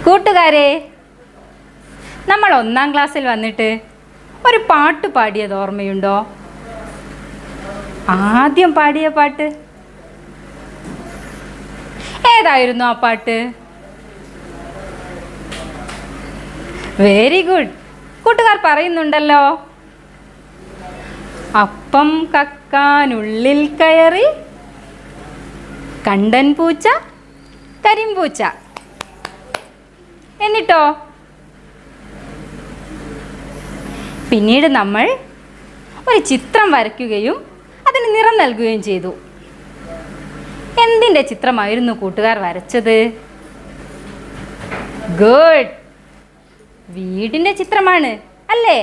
കൂട്ടുകാരെ, നമ്മൾ 1-ാം ക്ലാസ്സിൽ വന്നിട്ട് ഒരു പാട്ട് പാടിയത് ഓർമ്മയുണ്ടോ? ആദ്യം പാടിയ പാട്ട് ഏതായിരുന്നു? ആ പാട്ട് വെരി ഗുഡ്, കൂട്ടുകാർ പറയുന്നുണ്ടല്ലോ. അപ്പം കക്കാനുള്ളിൽ കയറി കണ്ടൻ പൂച്ച കരിമ്പൂച്ച. എന്നിട്ടോ പിന്നീട് നമ്മൾ ഒരു ചിത്രം വരയ്ക്കുകയും അതിന് നിറം നൽകുകയും ചെയ്തു. എന്തിൻ്റെ ചിത്രമായിരുന്നു കൂട്ടുകാർ വരച്ചത്? ഗുഡ്, വീടിൻ്റെ ചിത്രമാണ് അല്ലേ?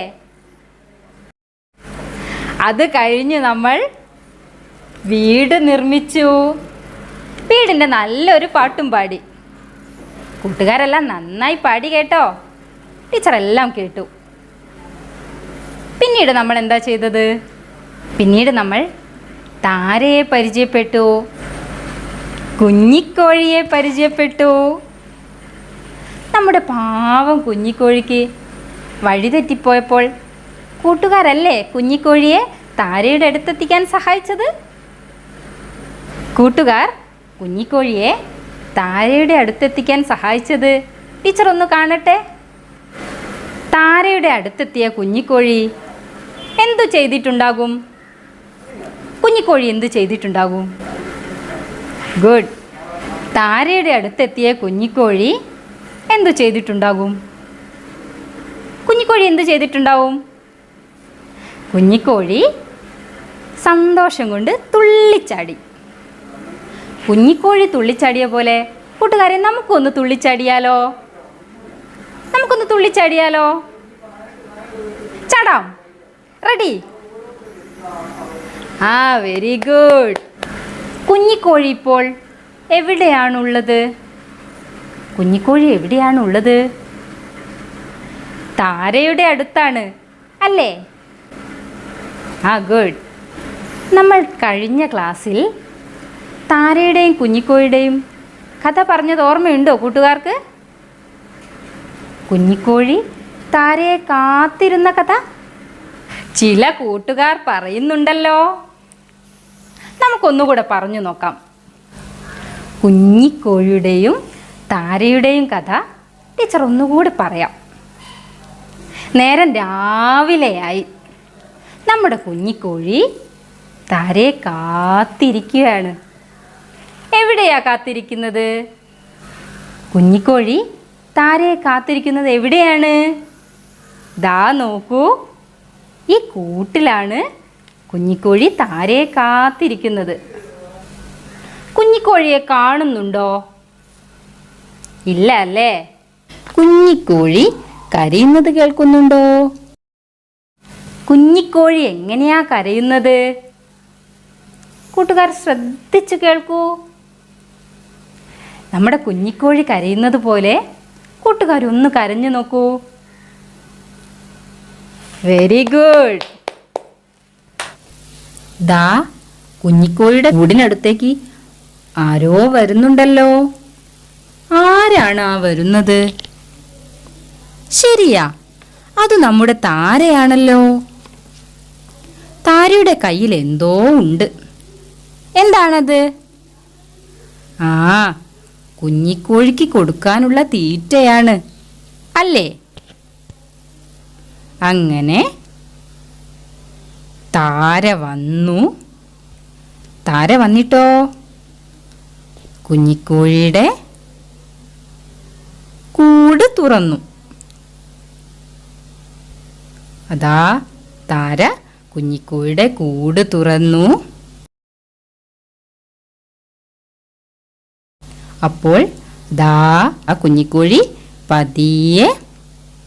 അത് കഴിഞ്ഞ് നമ്മൾ വീട് നിർമ്മിച്ചു. വീടിൻ്റെ നല്ലൊരു പാട്ടും പാടി. കൂട്ടുകാരെല്ലാം നന്നായി പാടി കേട്ടോ, ടീച്ചറെല്ലാം കേട്ടു. പിന്നീട് നമ്മൾ എന്താ ചെയ്തത്? പിന്നീട് നമ്മൾ താരയെ പരിചയപ്പെട്ടു, കുഞ്ഞിക്കോഴിയെ പരിചയപ്പെട്ടു. നമ്മുടെ പാവം കുഞ്ഞിക്കോഴിക്ക് വഴിതെറ്റിപ്പോയപ്പോൾ കൂട്ടുകാരല്ലേ കുഞ്ഞിക്കോഴിയെ താരയുടെ അടുത്തെത്തിക്കാൻ സഹായിച്ചത്? കൂട്ടുകാർ കുഞ്ഞിക്കോഴിയെ താരയുടെ അടുത്തെത്തിക്കാൻ സഹായിച്ചത് ടീച്ചർ ഒന്ന് കാണട്ടെ. താരയുടെ അടുത്തെത്തിയ കുഞ്ഞിക്കോഴി എന്തു ചെയ്തിട്ടുണ്ടാകും? കുഞ്ഞിക്കോഴി എന്തു ചെയ്തിട്ടുണ്ടാകും? ഗുഡ്, താരയുടെ അടുത്തെത്തിയ കുഞ്ഞിക്കോഴി എന്തു ചെയ്തിട്ടുണ്ടാകും? കുഞ്ഞിക്കോഴി എന്തു ചെയ്തിട്ടുണ്ടാവും? കുഞ്ഞിക്കോഴി സന്തോഷം കൊണ്ട് തുള്ളിച്ചാടി. കുഞ്ഞിക്കോഴി തുള്ളിച്ചാടിയ പോലെ കൂട്ടുകാരെ നമുക്കൊന്ന് തുള്ളിച്ചാടിയാലോ? നമുക്കൊന്ന് തുള്ളിച്ചാടിയാലോ? ചാടാം, റെഡി? Very good. കുഞ്ഞിക്കോഴി ഇപ്പോൾ എവിടെയാണുള്ളത്? കുഞ്ഞിക്കോഴി എവിടെയാണുള്ളത്? താരയുടെ അടുത്താണ് അല്ലേ? ഗുഡ്. നമ്മൾ കഴിഞ്ഞ ക്ലാസ്സിൽ താരയുടെയും കുഞ്ഞിക്കോഴിയുടെയും കഥ പറഞ്ഞത് ഓർമ്മയുണ്ടോ കൂട്ടുകാർക്ക്? കുഞ്ഞിക്കോഴി താരയെ കാത്തിരുന്ന കഥ ചില കൂട്ടുകാർ പറയുന്നുണ്ടല്ലോ. നമുക്കൊന്നുകൂടെ പറഞ്ഞു നോക്കാം. കുഞ്ഞിക്കോഴിയുടെയും താരയുടെയും കഥ ടീച്ചർ ഒന്നുകൂടി പറയാം. നേരം രാവിലെയായി. നമ്മുടെ കുഞ്ഞിക്കോഴി താരയെ കാത്തിരിക്കുകയാണ്. എവിടെയാ കാത്തിരിക്കുന്നത്? കുഞ്ഞിക്കോഴി താരയെ കാത്തിരിക്കുന്നത് എവിടെയാണ്? ദാ നോക്കൂ, ഈ കൂട്ടിലാണ് കുഞ്ഞിക്കോഴി താരയെ കാത്തിരിക്കുന്നത്. കുഞ്ഞിക്കോഴിയെ കാണുന്നുണ്ടോ? ഇല്ല അല്ലേ? കുഞ്ഞിക്കോഴി കരയുന്നത് കേൾക്കുന്നുണ്ടോ? കുഞ്ഞിക്കോഴി എങ്ങനെയാ കരയുന്നത്? കൂട്ടുകാർ ശ്രദ്ധിച്ചു കേൾക്കൂ. നമ്മുടെ കുഞ്ഞിക്കോഴി കരയുന്നത് പോലെ കൂട്ടുകാരൊന്ന് കരഞ്ഞു നോക്കൂ. Very good. ദാ കുഞ്ഞിക്കോഴിയുടെ കൂടിനടുത്തേക്ക് ആരോ വരുന്നുണ്ടല്ലോ. ആരാണ് ആ വരുന്നത്? ശരിയാ, അത് നമ്മുടെ താരയാണല്ലോ. താരയുടെ കയ്യിൽ എന്തോ ഉണ്ട്. എന്താണത്? കുഞ്ഞിക്കോഴിക്ക് കൊടുക്കാനുള്ള തീറ്റയാണ് അല്ലേ? അങ്ങനെ താര വന്നു. താര വന്നിട്ടോ കുഞ്ഞിക്കോഴിയുടെ കൂട് തുറന്നു. അതാ താര കുഞ്ഞിക്കോഴിയുടെ കൂട് തുറന്നു. അപ്പോൾ ദാ ആ കുഞ്ഞിക്കോഴി പതിയെ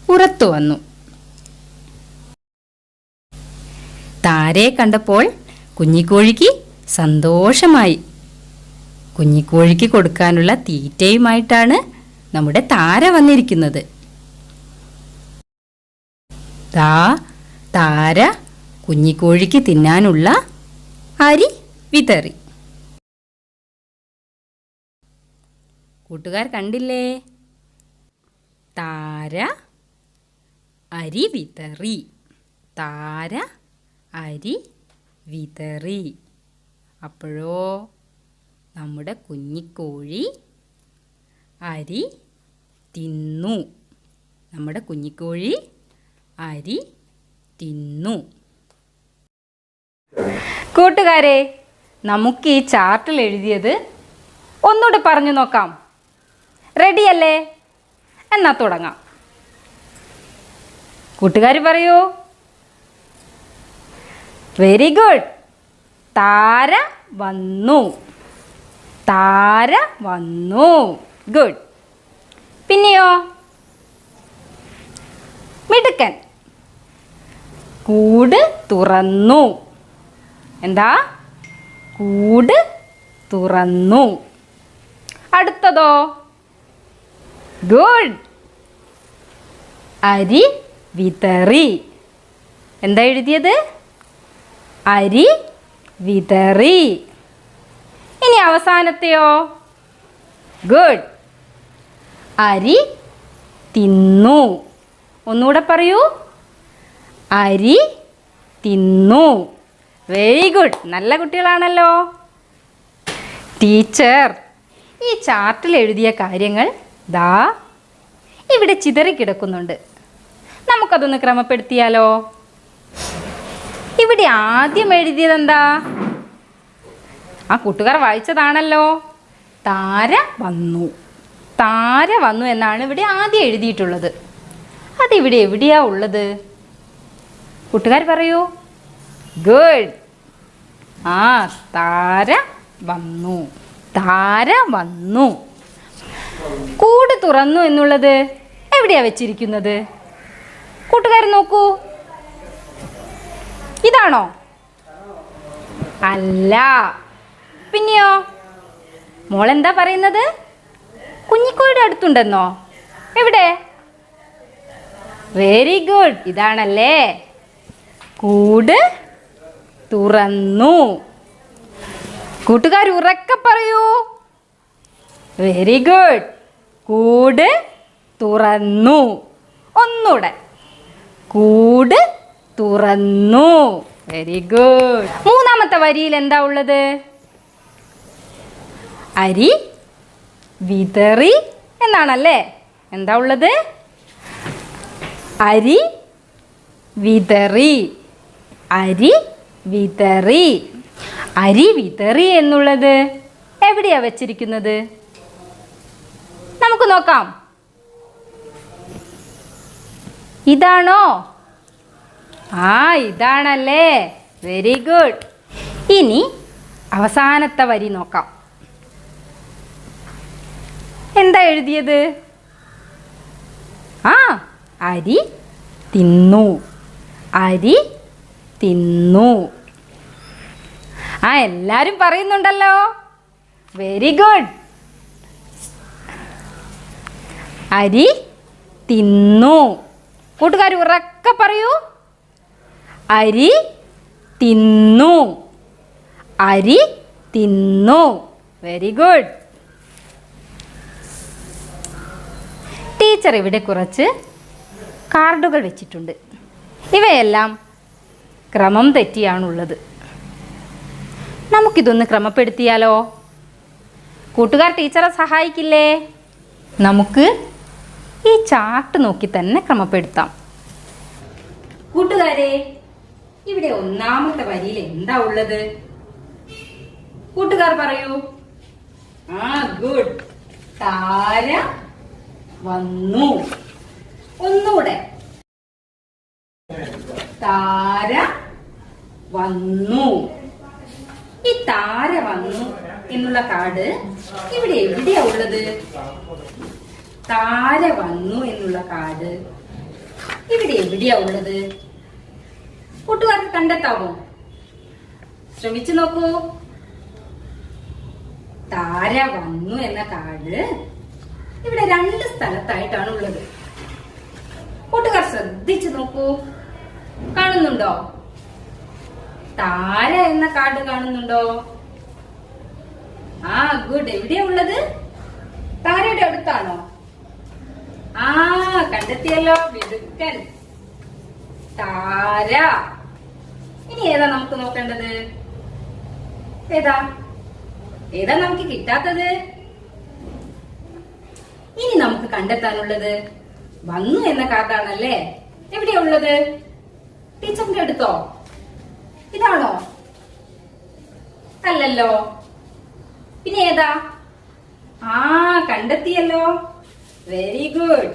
പുറത്തു വന്നു. താരയെ കണ്ടപ്പോൾ കുഞ്ഞിക്കോഴിക്ക് സന്തോഷമായി. കുഞ്ഞിക്കോഴിക്ക് കൊടുക്കാനുള്ള തീറ്റയുമായിട്ടാണ് നമ്മുടെ താര വന്നിരിക്കുന്നത്. ദാ താര കുഞ്ഞിക്കോഴിക്ക് തിന്നാനുള്ള അരി വിതറി. കൂട്ടുകാർ കണ്ടില്ലേ? താര അരി വിതറി. താര അരി വിതറി. അപ്പോഴോ നമ്മുടെ കുഞ്ഞിക്കോഴി അരി തിന്നു. നമ്മുടെ കുഞ്ഞിക്കോഴി അരി തിന്നു. കൂട്ടുകാരെ, നമുക്ക് ഈ ചാർട്ടിൽ എഴുതിയത് ഒന്നുകൂടെ പറഞ്ഞു നോക്കാം. റെഡിയല്ലേ? എന്നാ തുടങ്ങാം. കൂട്ടുകാർ പറയൂ. Very good. താര വന്നു. താര വന്നു. ഗുഡ്. പിന്നെയോ? മിടുക്കൻ. കൂട് തുറന്നു. എന്താ? കൂട് തുറന്നു. അടുത്തതോ? ഗുഡ്. അരി വിതറി. എന്താ എഴുതിയത്? അരി വിതറി. ഇനി അവസാനത്തെയോ? ഗുഡ്. അരി തിന്നു. ഒന്നുകൂടെ പറയൂ. അരി തിന്നു. Very good. നല്ല കുട്ടികളാണല്ലോ. ടീച്ചർ ഈ ചാർട്ടിൽ എഴുതിയ കാര്യങ്ങൾ ദാ ഇവിടെ ചിതറിക്കിടക്കുന്നുണ്ട്. നമുക്കതൊന്ന് ക്രമപ്പെടുത്തിയാലോ? ഇവിടെ ആദ്യം എഴുതിയത് എന്താ? ആ കൂട്ടുകാർ വായിച്ചതാണല്ലോ. താര വന്നു. താര വന്നു എന്നാണ് ഇവിടെ ആദ്യം എഴുതിയിട്ടുള്ളത്. അതിവിടെ എവിടെയാ ഉള്ളത്? കൂട്ടുകാർ പറയൂ. ഗുഡ്. ആ, താര വന്നു. താര വന്നു. കൂട് തുറന്നു എന്നുള്ളത് എവിടെയാ വെച്ചിരിക്കുന്നത്? കൂട്ടുകാർ നോക്കൂ. ഇതാണോ? അല്ല. പിന്നെയോ? മോളെന്താ പറയുന്നത്? കുഞ്ഞിക്കോയുടെ അടുത്തുണ്ടെന്നോ? എവിടെ? Very good. ഇതാണല്ലേ. കൂട് തുറന്നു. കൂട്ടുകാർ ഉറക്കെ പറയൂ. Very good. കൂട് തുറന്നു. ഒന്നൂടെ. കൂട് തുറന്നു. Very good. മൂന്നാമത്തെ വരിയിൽ എന്താ ഉള്ളത്? അരി വിതറി എന്നാണല്ലേ. എന്താ ഉള്ളത്? അരി വിതറി. അരി വിതറി. അരി വിതറി എന്നുള്ളത് എവിടെയാ വെച്ചിരിക്കുന്നത്? നമുക്ക് നോക്കാം. ഇതാണോ? ആ, ഇതാണല്ലേ. Very good. ഇനി അവസാനത്തെ വരി നോക്കാം. എന്താ എഴുതിയത്? ആ, അരി തിന്നു. അരി തിന്നു. ആ, എല്ലാരും പറയുന്നുണ്ടല്ലോ. Very good. അരി തിന്നു. കൂട്ടുകാർ ഉറക്കെ പറയൂ. അരി തിന്നു. അരി തിന്നു. Very good. ടീച്ചർ ഇവിടെ കുറച്ച് കാർഡുകൾ വെച്ചിട്ടുണ്ട്. ഇവയെല്ലാം ക്രമം തെറ്റിയാണുള്ളത്. നമുക്കിതൊന്ന് ക്രമപ്പെടുത്തിയാലോ? കൂട്ടുകാർ ടീച്ചറെ സഹായിക്കില്ലേ? നമുക്ക് ഈ ചാർട്ട് നോക്കി തന്നെ ക്രമപ്പെടുത്താം. കൂട്ടുകാരെ, ഇവിടെ ഒന്നാമത്തെ വരിയിൽ എന്താ ഉള്ളത്? കൂട്ടുകാർ പറയൂ. ആ, ഗുഡ്. താര വന്നു. ഒന്നുകൂടെ. താര വന്നു. ഈ താര വന്നു എന്നുള്ള കാർഡ് ഇവിടെ എവിടെയാ ഉള്ളത്? താര വന്നു എന്നുള്ള കാർഡ് ഇവിടെ എവിടെയാ ഉള്ളത്? കൂട്ടുകാർക്ക് കണ്ടെത്താവോ? ശ്രമിച്ചു നോക്കൂ. താര വന്നു എന്ന കാർഡ് ഇവിടെ 2 സ്ഥലത്തായിട്ടാണ് ഉള്ളത്. കൂട്ടുകാർ ശ്രദ്ധിച്ചു നോക്കൂ. കാണുന്നുണ്ടോ? താര എന്ന കാർഡ് കാണുന്നുണ്ടോ? ആ, ഗുഡ്. എവിടെയാ ഉള്ളത്? താരയുടെ അടുത്താണോ? ആ കണ്ടെത്തിയല്ലോ, മിടുക്കൻ. താര. ഇനി ഏതാ നമുക്ക് നോക്കേണ്ടത്? ഏതാ ഏതാ നമുക്ക് കിട്ടാത്തത്? ഇനി നമുക്ക് കണ്ടെത്താനുള്ളത് വന്നു എന്ന കാർഡാണല്ലേ. എവിടെയാ ഉള്ളത്? ടീച്ചറിന്റെ അടുത്തോ? ഇതാണോ? അല്ലല്ലോ. പിന്നെ ഏതാ? ആ കണ്ടെത്തിയല്ലോ, വെരി ഗുഡ്.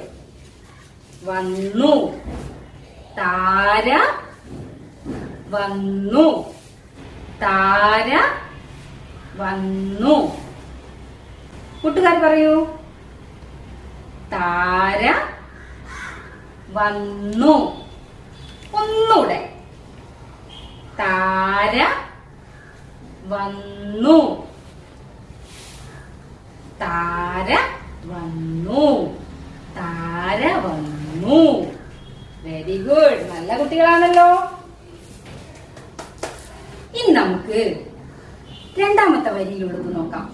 വന്നു. താര വന്നു. താര വന്നു. കൂട്ടുകാർ പറയൂ. താര വന്നു. ഒന്നൂടെ. താര വന്നു. താര വന്നു. താര വന്നു. Very good. നല്ല കുട്ടികളാണല്ലോ. ഇനി നമുക്ക് രണ്ടാമത്തെ വരിയിലുള്ളത് നോക്കാം.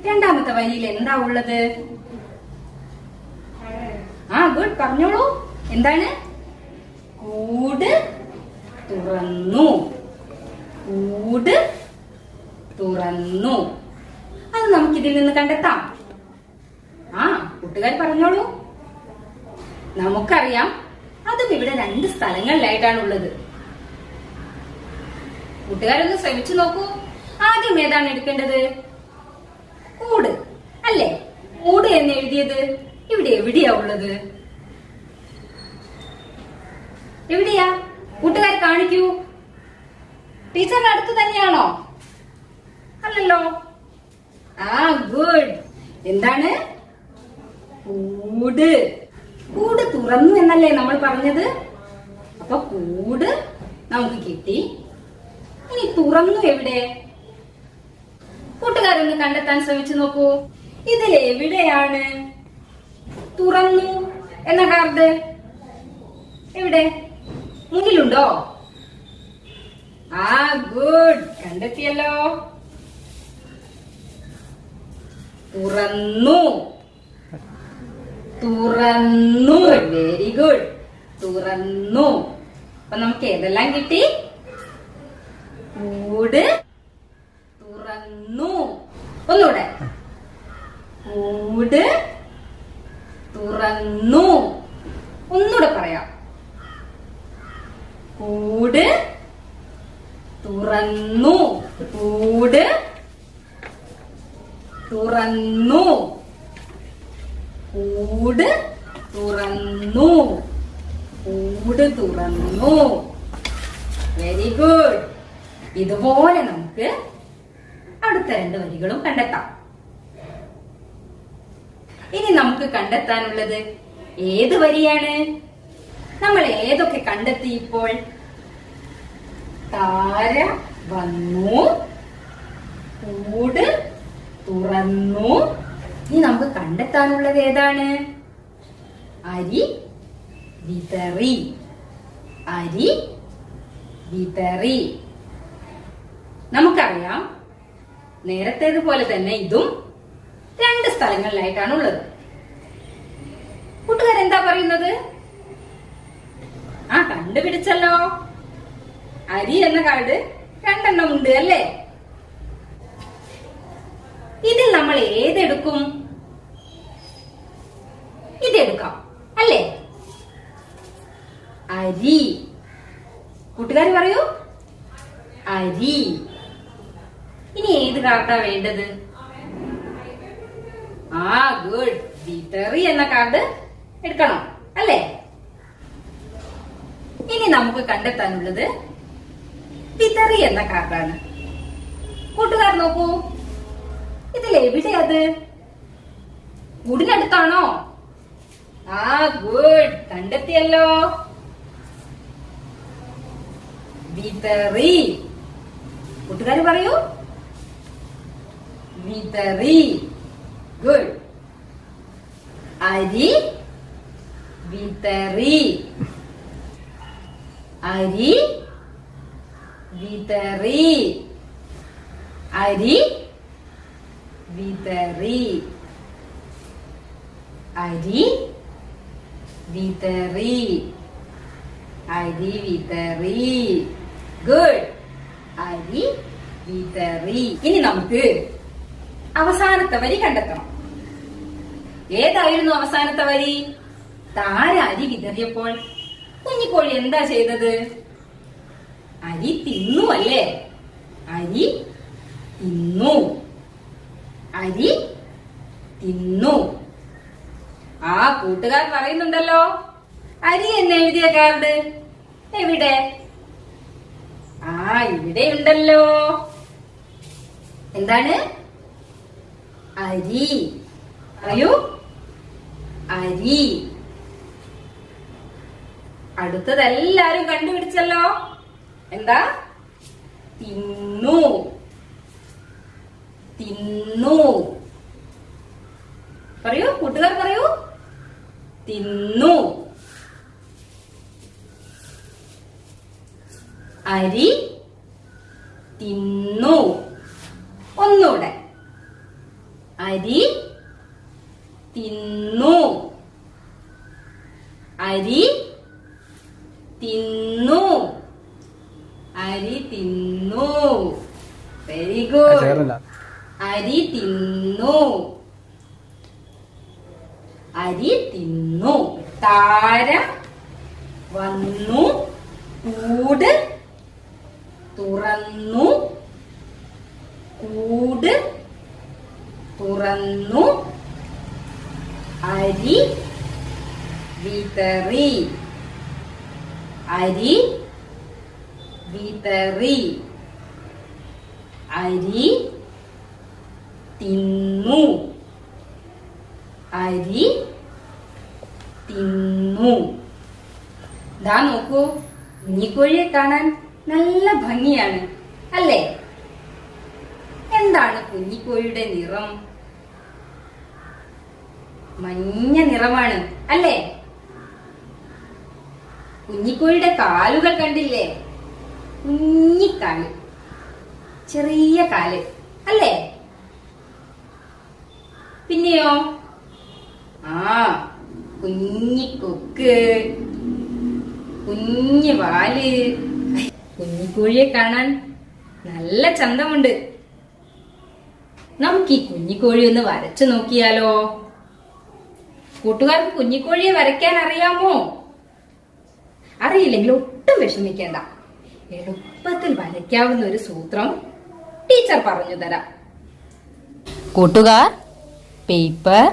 രണ്ടാമത്തെ വരിയിൽ എന്താ ഉള്ളത്? ആ ഗുഡ്, പറഞ്ഞോളൂ. എന്താണ്? കൂട് തുറന്നു. കൂട് തുറന്നു. അത് നമുക്കിതിൽ നിന്ന് കണ്ടെത്താം. ആ കൂട്ടുകാർ പറഞ്ഞോളൂ. നമുക്കറിയാം, അതും ഇവിടെ 2 സ്ഥലങ്ങളിലായിട്ടാണ് ഉള്ളത്. കൂട്ടുകാരൊന്ന് ശ്രമിച്ചു നോക്കൂ. ആദ്യം ഏതാണ് എടുക്കേണ്ടത്? കൂട് അല്ലേ? കൂട് എന്ന് എഴുതിയത് ഇവിടെ എവിടെയാ ഉള്ളത്? എവിടെയാ? കൂട്ടുകാർ കാണിക്കൂ. ടീച്ചറിന്റെ അടുത്ത് തന്നെയാണോ? അല്ലല്ലോ. ആ ഗുഡ്. എന്താണ്? കൂട്. കൂട് തുറന്നു എന്നല്ലേ നമ്മൾ പറഞ്ഞത്? അപ്പൊ കൂട് നമുക്ക് കിട്ടി. ഇനി തുറന്നു എവിടെ? കൂട്ടുകാരൊന്ന് കണ്ടെത്താൻ ശ്രമിച്ചു നോക്കൂ. ഇതിൽ എവിടെയാണ് തുറന്നു എന്ന കാർഡ്? എവിടെ? മുന്നിലുണ്ടോ? ആ ഗുഡ്, കണ്ടെത്തിയല്ലോ. തുറന്നു. തുറന്നു. Very good. തുറന്നു. അപ്പൊ നമുക്ക് ഏതെല്ലാം കിട്ടി? കൂട് തുറന്നു. ഒന്നുകൂടെ. കൂട് തുറന്നു. ഒന്നുകൂടെ പറയാം. കൂട് തുറന്നു. കൂട് തുറന്നു. കൂട് തുറന്നു. കൂട് തുറന്നു. Very good. ഇതുപോലെ നമുക്ക് അടുത്ത 2 വരികളും കണ്ടെത്താം. ഇനി നമുക്ക് കണ്ടെത്താനുള്ളത് ഏത് വരിയാണ്? നമ്മൾ ഏതൊക്കെ കണ്ടെത്തി ഇപ്പോൾ? താര വന്നു. കൂട് തുറന്നു. ഇനി നമുക്ക് കണ്ടെത്താനുള്ളത് ഏതാണ്? അരി വിതറി. അരി വിതറി. നമുക്കറിയാം, നേരത്തേതുപോലെ തന്നെ ഇതും 2 സ്ഥലങ്ങളിലായിട്ടാണ് ഉള്ളത്. കൂട്ടുകാരെന്താ പറയുന്നത്? ആ കണ്ടുപിടിച്ചല്ലോ. അരി എന്ന കാർഡ് 2 എണ്ണം ഉണ്ട് അല്ലേ? ഇതിൽ നമ്മൾ ഏതെടുക്കും? ഇതെടുക്കാം അല്ലേ? അരി. കൂട്ടുകാർ പറയൂ. അരി. ഇനി ഏത് കാർഡാ വേണ്ടത്? ആ ഗുഡ്, വിതറി എന്ന കാർഡ് എടുക്കണം അല്ലേ? ഇനി നമുക്ക് കണ്ടെത്താനുള്ളത് വിതറി എന്ന കാർഡാണ്. കൂട്ടുകാർ നോക്കൂ, ഇതിൽ എവിടെയത്? കൂടിനടുത്താണോ? ആ ഗുഡ്, കണ്ടെത്തിയല്ലോ. വിതറി. കൂട്ടുകാർ പറയൂ. വിതറി. ഗുഡ്. അരി വിതറി. അരി വിതറി. അരി വിതറി. അരി വിതറി. അരി വിതറി. ഗുഡ്. അരി വിതറി. ഇനി നമുക്ക് അവസാനത്തെ വരി കണ്ടെത്തണം. ഏതായിരുന്നു അവസാനത്തെ വരി? താര അരി വിതറിയപ്പോൾ കുഞ്ഞിക്കോഴി എന്താ ചെയ്തത്? അരി തിന്നു അല്ലേ? അരി തിന്നു. അരി തിന്നു. ആ കൂട്ടുകാർ പറയുന്നുണ്ടല്ലോ, അരി എന്ന് എഴുതിയ കാർഡ് എവിടെ? ആ, ഇവിടെ ഉണ്ടല്ലോ. എന്താണ്? അരി. പറയൂ. അരി. അടുത്തത് എല്ലാരും കണ്ടുപിടിച്ചല്ലോ. എന്താ? തിന്നു. തിന്നു. പറയൂ കൂട്ടുകാർ, പറയൂ. തിന്നു. അരി തിന്നു. ഒന്നൂടെ. അരി തിന്നു. അരി തിന്നു. അരി തിന്നു. Very good. അരി തിന്നു. അരി തിന്നു. താര വന്നു. കൂട് തുറന്നു. കൂട് തുറന്നു. അരി വിതറി. അരി വിതറി. അരി തിന്നു. അരി തിന്നു. ദാ നോക്കൂ, കുഞ്ഞിക്കോഴിയെ കാണാൻ നല്ല ഭംഗിയാണ് അല്ലേ? എന്താണ് കുഞ്ഞിക്കോഴിയുടെ നിറം? മഞ്ഞ നിറമാണ് അല്ലേ? കുഞ്ഞിക്കോഴിയുടെ കാലുകൾ കണ്ടില്ലേ? കുഞ്ഞിക്കാല്, ചെറിയ കാല് അല്ലേ? പിന്നെയോ? ആ, കുഞ്ഞിക്കൊക്ക്, കുഞ്ഞു വാല്. കുഞ്ഞിക്കോഴിയെ കാണാൻ നല്ല ചന്തമുണ്ട്. നമുക്ക് ഈ കുഞ്ഞിക്കോഴി ഒന്ന് വരച്ചു നോക്കിയാലോ? കൂട്ടുകാർക്ക് കുഞ്ഞിക്കോഴിയെ വരയ്ക്കാൻ അറിയാമോ? അറിയില്ലെങ്കിൽ ഒട്ടും വിഷമിക്കേണ്ട. എളുപ്പത്തിൽ വരയ്ക്കാവുന്ന ഒരു സൂത്രം ടീച്ചർ പറഞ്ഞു തരാം. കൂട്ടുകാർ പേപ്പർ,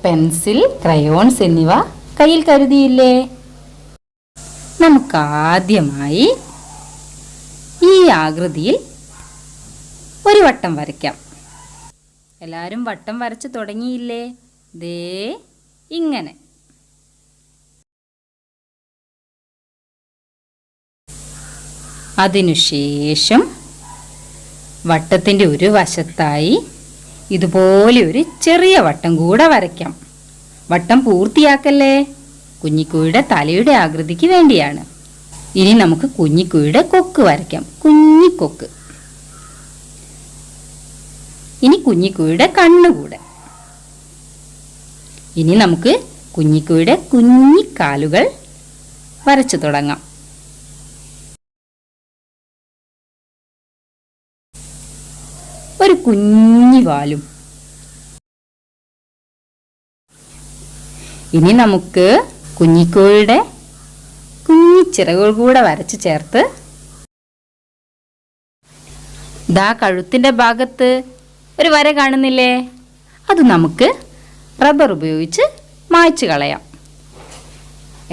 പെൻസിൽ, ക്രയോൺസ് എന്നിവ കയ്യിൽ കരുതിയില്ലേ? നമുക്ക് ആദ്യമായി ഈ ആകൃതിയിൽ ഒരു വട്ടം വരയ്ക്കാം. എല്ലാവരും വട്ടം വരച്ചു തുടങ്ങിയില്ലേ? ദേ ഇങ്ങനെ. അതിനുശേഷം വട്ടത്തിൻ്റെ ഒരു വശത്തായി ഇതുപോലെ ഒരു ചെറിയ വട്ടം കൂടെ വരയ്ക്കാം. വട്ടം പൂർത്തിയാക്കല്ലേ, കുഞ്ഞിക്കോഴിയുടെ തലയുടെ ആകൃതിക്ക് വേണ്ടിയാണ്. ഇനി നമുക്ക് കുഞ്ഞിക്കോഴിയുടെ കൊക്ക് വരയ്ക്കാം. കുഞ്ഞിക്കൊക്ക്. ഇനി കുഞ്ഞിക്കോഴിയുടെ കണ്ണുകൂടെ. ഇനി നമുക്ക് കുഞ്ഞിക്കോഴിയുടെ കുഞ്ഞിക്കാലുകൾ വരച്ചു തുടങ്ങാം. ഒരു കുഞ്ഞി വാലും. ഇനി നമുക്ക് കുഞ്ഞിക്കോഴിയുടെ കുഞ്ഞിച്ചിറകുകൾ കൂടെ വരച്ചു ചേർത്ത് ദാ കഴുത്തിന്റെ ഭാഗത്ത് ഒരു വര കാണുന്നില്ലേ? അത് നമുക്ക് റബ്ബർ ഉപയോഗിച്ച് മായ്ച്ചു കളയാം.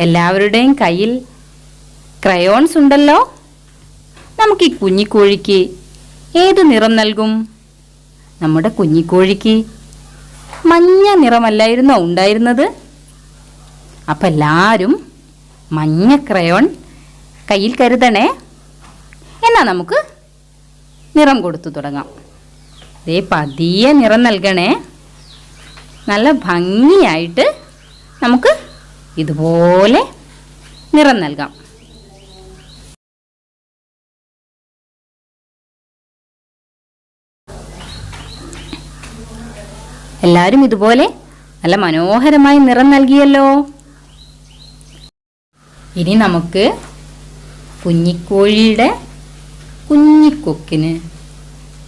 എല്ലാവരുടെയും കയ്യിൽ ക്രയോൺസ് ഉണ്ടല്ലോ. നമുക്ക് ഈ കുഞ്ഞിക്കോഴിക്ക് ഏത് നിറം നൽകും? നമ്മുടെ കുഞ്ഞിക്കോഴിക്ക് മഞ്ഞ നിറമല്ലായിരുന്നോ ഉണ്ടായിരുന്നത്? അപ്പം എല്ലാവരും മഞ്ഞ ക്രയോൺ കയ്യിൽ കരുതണേ. എന്നാൽ നമുക്ക് നിറം കൊടുത്തു തുടങ്ങാം. ദേ പതിയെ നിറം നൽകണേ. നല്ല ഭംഗിയായിട്ട് നമുക്ക് ഇതുപോലെ നിറം നൽകാം. എല്ലാവരും ഇതുപോലെ നല്ല മനോഹരമായി നിറം നൽകിയല്ലോ. ഇനി നമുക്ക് കുഞ്ഞിക്കോഴിയുടെ കുഞ്ഞിക്കൊക്കിന്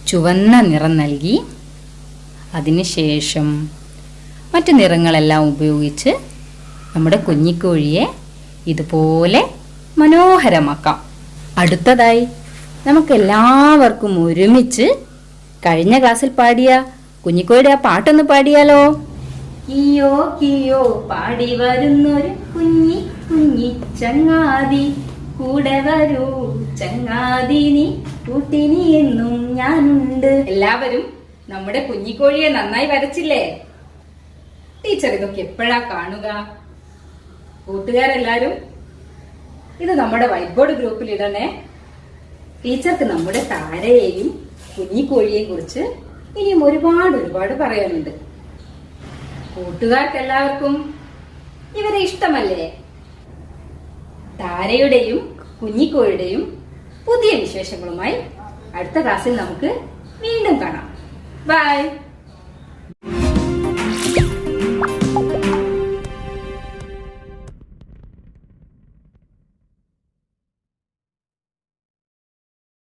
ചുവന്ന നിറം നൽകി അതിനുശേഷം മറ്റു നിറങ്ങളെല്ലാം ഉപയോഗിച്ച് നമ്മുടെ കുഞ്ഞിക്കോഴിയെ ഇതുപോലെ മനോഹരമാക്കാം. അടുത്തതായി നമുക്ക് എല്ലാവർക്കും ഒരുമിച്ച് കഴിഞ്ഞ ക്ലാസ്സിൽ പാടിയ കുഞ്ഞിക്കോഴിയുടെ ആ പാട്ടൊന്ന് പാടിയാലോ? കിയോ കിയോ പാടി വരുന്നൊരു കുഞ്ഞി കുഞ്ഞി ചങ്ങാതി, കൂടെ വരൂ ചങ്ങാതി നീ, കൂട്ടിനി എന്നും ഞാനുണ്ട്. എല്ലാവരും നമ്മുടെ കുഞ്ഞിക്കോഴിയെ നന്നായി വരച്ചില്ലേ? ടീച്ചർ ഇതൊക്കെ എപ്പോഴാ കാണുക? കൂട്ടുകാരെല്ലാരും ഇത് നമ്മുടെ വൈറ്റ് ബോർഡ് ഗ്രൂപ്പിൽ ഇടണേ. ടീച്ചർക്ക് നമ്മുടെ താരയെയും കുഞ്ഞിക്കോഴിയെയും കുറിച്ച് ഇനിയും ഒരുപാട് പറയാനുണ്ട്. കൂട്ടുകാർക്ക് എല്ലാവർക്കും ഇവരെ ഇഷ്ടമല്ലേ? താരയുടെയും കുഞ്ഞിക്കോഴിയുടെയും പുതിയ വിശേഷങ്ങളുമായി അടുത്ത ക്ലാസ്സിൽ നമുക്ക് വീണ്ടും കാണാം. ബൈ.